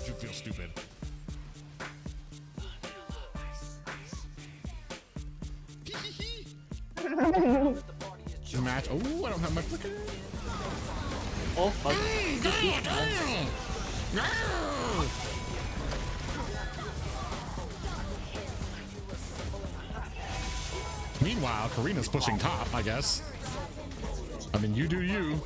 you feel stupid. Match. Oh, I don't have my flicker. Oh, fuck. Meanwhile, Karina's pushing top, I guess. I mean, you do you.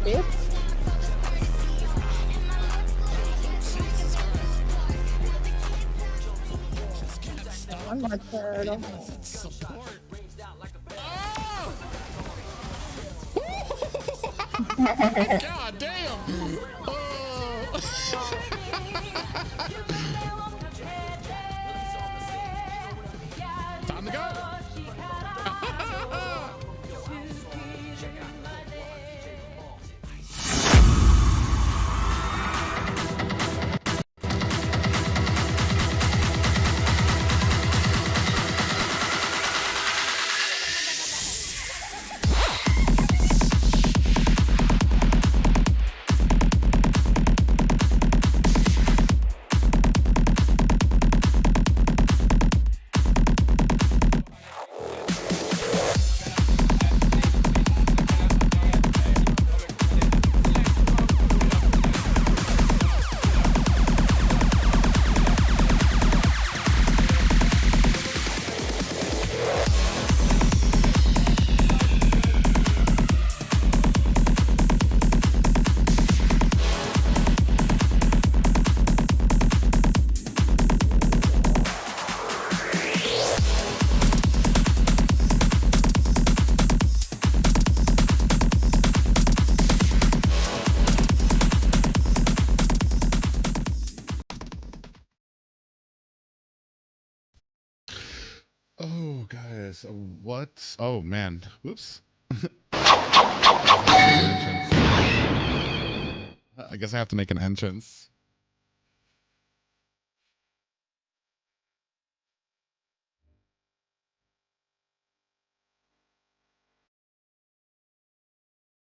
Damn. I'm not turtle. God damn! Time to go! Oh, guys, what? Oh, man. Whoops. I guess I have to make an entrance.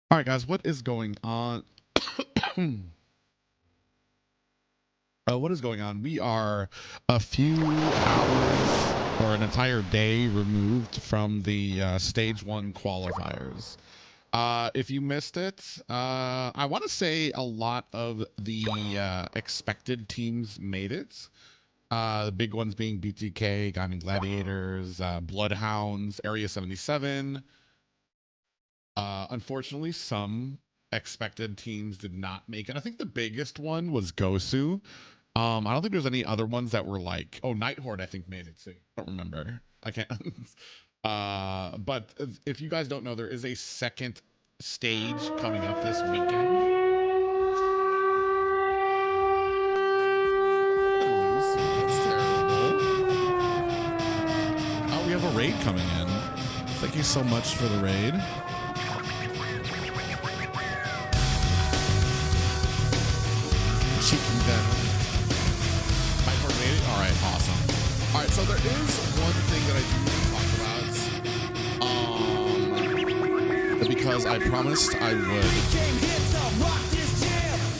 All right, guys, what is going on? What is going on? We are a few hours or an entire day removed from the stage 1 qualifiers. If you missed it, I want to say a lot of the expected teams made it. The big ones being BTK, Guiding Gladiators, Bloodhounds, Area 77. Unfortunately, some expected teams did not make it. I think the biggest one was Gosu. I don't think there's any other ones that were like, oh, Nighthorde, I think made it too. I don't remember. I can't. But if you guys don't know, there is a second stage coming up this weekend. That's terrible. Oh, we have a raid coming in. Thank you so much for the raid. Chicken dinner. All right, awesome. All right, so there is one thing that I do want to talk about, because I promised I would,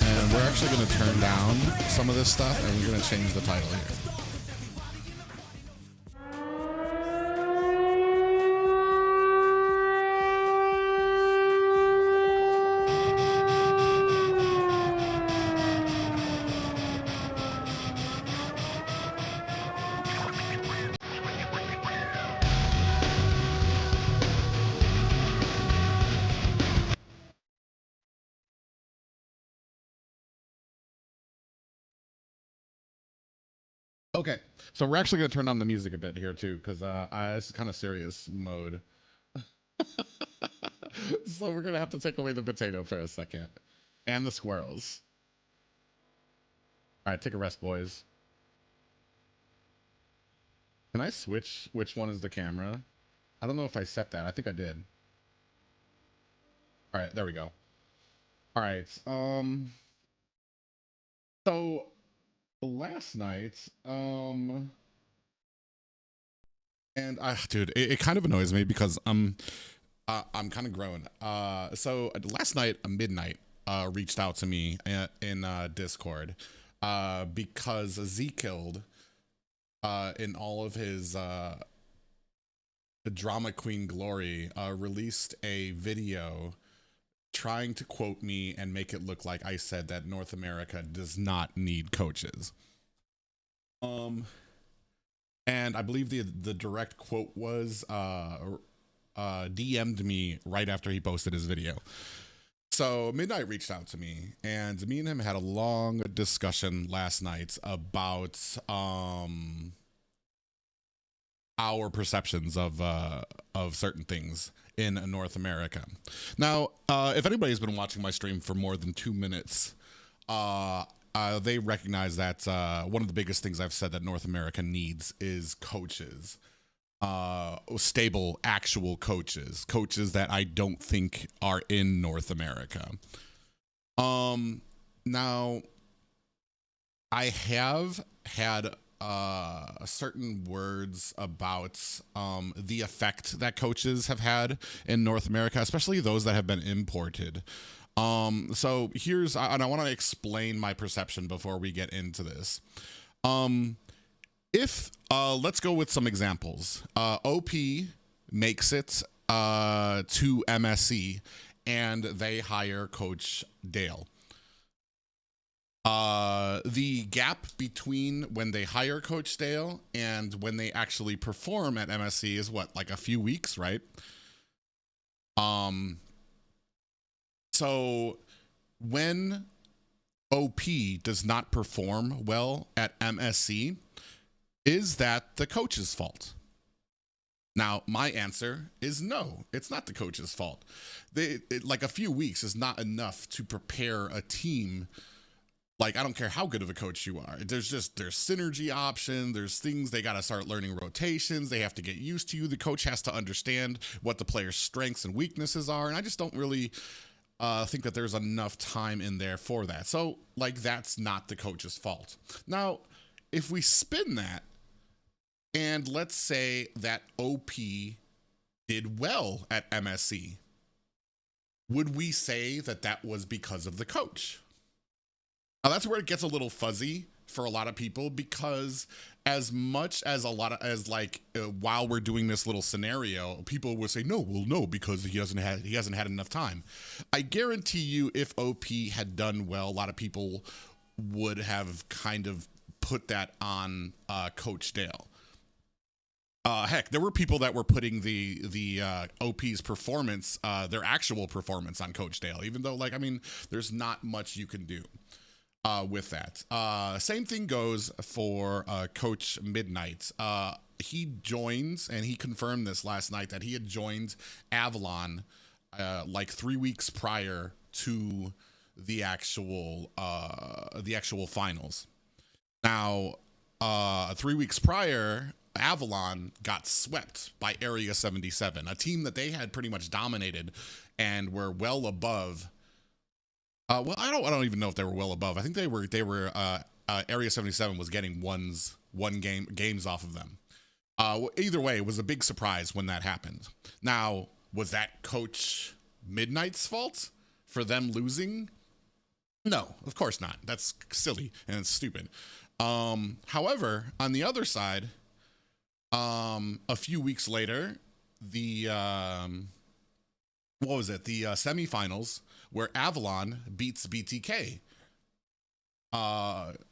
and we're actually going to turn down some of this stuff, and we're going to change the title here. Okay, so we're actually going to turn on the music a bit here too, because it's kind of serious mode. So we're going to have to take away the potato for a second. And the squirrels. All right, take a rest, boys. Can I switch which one is the camera? I don't know if I set that. I think I did. All right, there we go. All right. So last night, and dude, it kind of annoys me because I'm kind of grown. So last night, midnight, reached out to me in Discord, because Ezekiel, in all of his drama queen glory, released a video trying to quote me and make it look like I said that North America does not need coaches. And I believe the direct quote was DM'd me right after he posted his video. So Midnight reached out to me, and me and him had a long discussion last night about our perceptions of certain things in North America. Now, if anybody's been watching my stream for more than 2 minutes, they recognize that one of the biggest things I've said that North America needs is coaches. Stable, actual coaches that I don't think are in North America. Now, I have had certain words about the effect that coaches have had in North America, especially those that have been imported. So here's, and I want to explain my perception before we get into this. If let's go with some examples. OP makes it to MSC and they hire Coach Dale. The gap between when they hire Coach Dale and when they actually perform at MSC is what, like a few weeks, right? So when OP does not perform well at MSC, is that the coach's fault? Now, my answer is no, it's not the coach's fault. Like a few weeks is not enough to prepare a team. Like, I don't care how good of a coach you are. There's synergy options. There's things they got to start learning rotations. They have to get used to you. The coach has to understand what the player's strengths and weaknesses are. And I just don't really think that there's enough time in there for that. So, like, that's not the coach's fault. Now, if we spin that, and let's say that OP did well at MSC, would we say that that was because of the coach? Now, that's where it gets a little fuzzy for a lot of people, because as much as while we're doing this little scenario, people will say, no, well, no, because he hasn't had enough time. I guarantee you, if OP had done well, a lot of people would have kind of put that on Coach Dale. Heck, there were people that were putting the OP's performance, their actual performance, on Coach Dale, even though, like, I mean, there's not much you can do with that. Same thing goes for Coach Midnight. He joins, and he confirmed this last night, that he had joined Avalon like 3 weeks prior to the actual finals. Now, 3 weeks prior, Avalon got swept by Area 77, a team that they had pretty much dominated and were well above. Well, I don't even know if they were well above. I think they were. Area 77 was getting games off of them. Either way, it was a big surprise when that happened. Now, was that Coach Midnight's fault for them losing? No, of course not. That's silly and it's stupid. However, on the other side, a few weeks later, the what was it? The semifinals, where Avalon beats BTK.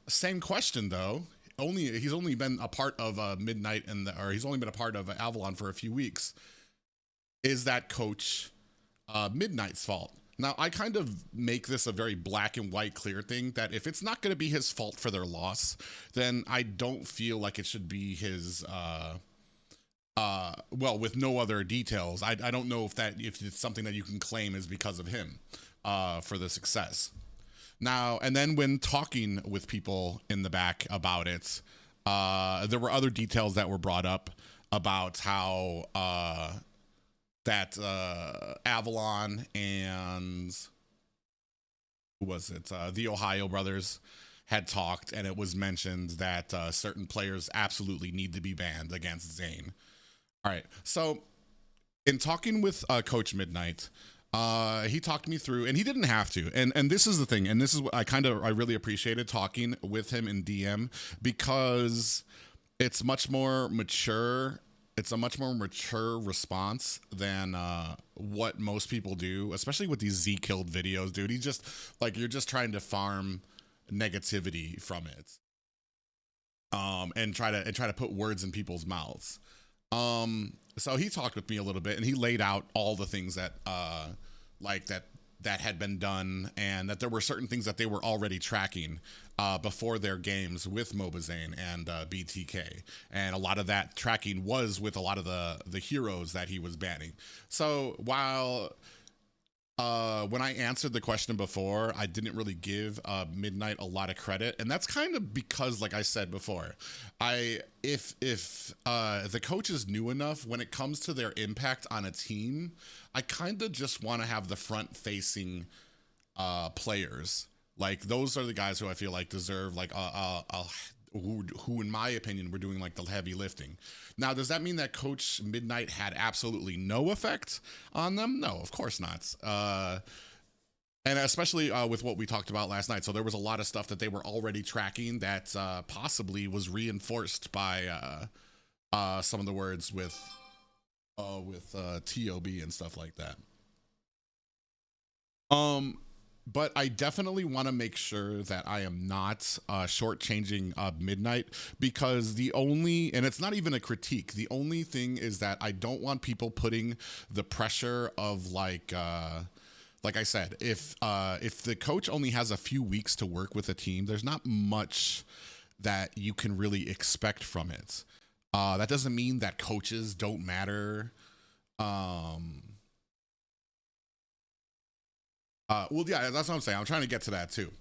Same question though. He's only been a part of Midnight or he's only been a part of Avalon for a few weeks. Is that Coach Midnight's fault? Now, I kind of make this a very black and white clear thing, that if it's not going to be his fault for their loss, then I don't feel like it should be his, well, with no other details. I don't know if it's something that you can claim is because of him for the success. Now, and then when talking with people in the back about it, there were other details that were brought up about how that Avalon and who was it? The Ohio brothers had talked, and it was mentioned that certain players absolutely need to be banned against Zayn. All right, so in talking with Coach Midnight, he talked me through, and he didn't have to. And this is the thing, and this is what I really appreciated talking with him in DM, because it's much more mature. It's a much more mature response than what most people do, especially with these Z killed videos, dude. He's just like, you're just trying to farm negativity from it, and try to put words in people's mouths. So he talked with me a little bit, and he laid out all the things that that had been done, and that there were certain things that they were already tracking before their games with Mobazane and BTK, and a lot of that tracking was with a lot of the heroes that he was banning. So while when I answered the question before, I didn't really give Midnight a lot of credit, and that's kind of because, like I said before, if the coach is new enough when it comes to their impact on a team, I kind of just want to have the front-facing players. Like, those are the guys who I feel like deserve like who in my opinion were doing like the heavy lifting. Now, does that mean that Coach Midnight had absolutely no effect on them? No, of course not. And especially with what we talked about last night. So there was a lot of stuff that they were already tracking that possibly was reinforced by some of the words with TOB and stuff like that. But I definitely want to make sure that I am not shortchanging Midnight, because and it's not even a critique, the only thing is that I don't want people putting the pressure of like I said, if the coach only has a few weeks to work with a team, there's not much that you can really expect from it. That doesn't mean that coaches don't matter. Well, yeah, that's what I'm saying. I'm trying to get to that too.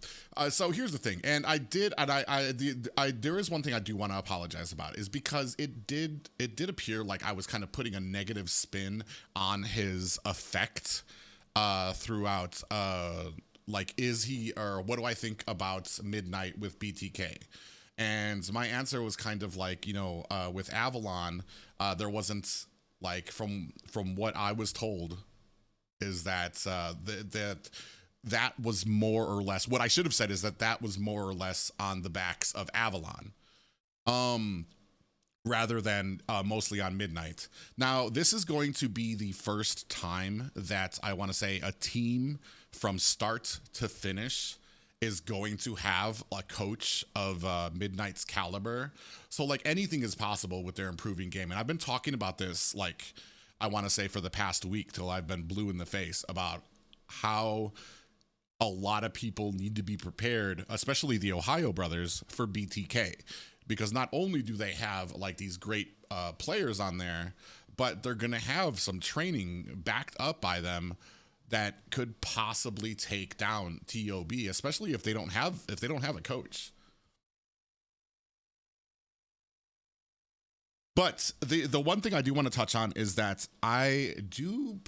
So here's the thing, and there is one thing I do want to apologize about, is because it did appear like I was kind of putting a negative spin on his effect throughout. Like, is he, or what do I think about Midnight with BTK? And my answer was kind of like, with Avalon, there wasn't, like, from what I was told, is that that was more or less what I should have said, is that was more or less on the backs of Avalon, rather than mostly on Midnight. Now, this is going to be the first time that I want to say a team from start to finish is going to have a coach of Midnight's caliber. So like, anything is possible with their improving game. And I've been talking about this, like, I want to say for the past week, till I've been blue in the face about how a lot of people need to be prepared, especially the Ohio brothers, for BTK, because not only do they have like these great players on there, but they're going to have some training backed up by them that could possibly take down TOB, especially if they don't have a coach. But the one thing I do want to touch on is that I do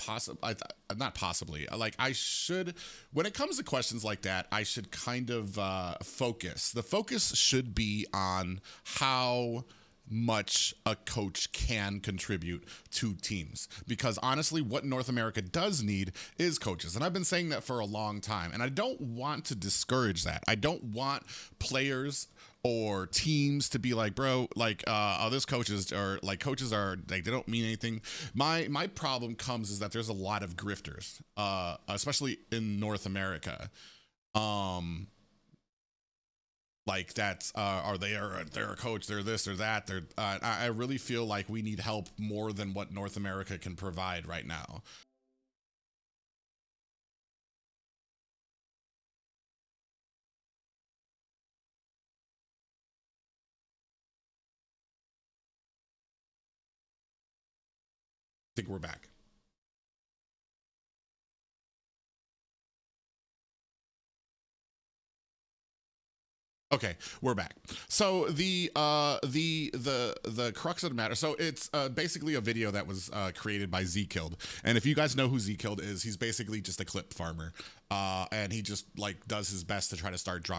not possibly, like, I should, when it comes to questions like that, I should kind of focus. The focus should be on how much a coach can contribute to teams, because honestly, what North America does need is coaches. And I've been saying that for a long time, and I don't want to discourage that. I don't want players or teams to be like, bro, like, this coaches are like, they don't mean anything. My problem comes is that there's a lot of grifters, especially in North America. Like, that's they're a coach, they're this or that. I really feel like we need help more than what North America can provide right now. I think we're back. Okay, we're back. So the crux of the matter. So it's basically a video that was created by Z-Killed, and if you guys know who Z-Killed is, he's basically just a clip farmer, and he just like does his best to try to start dropping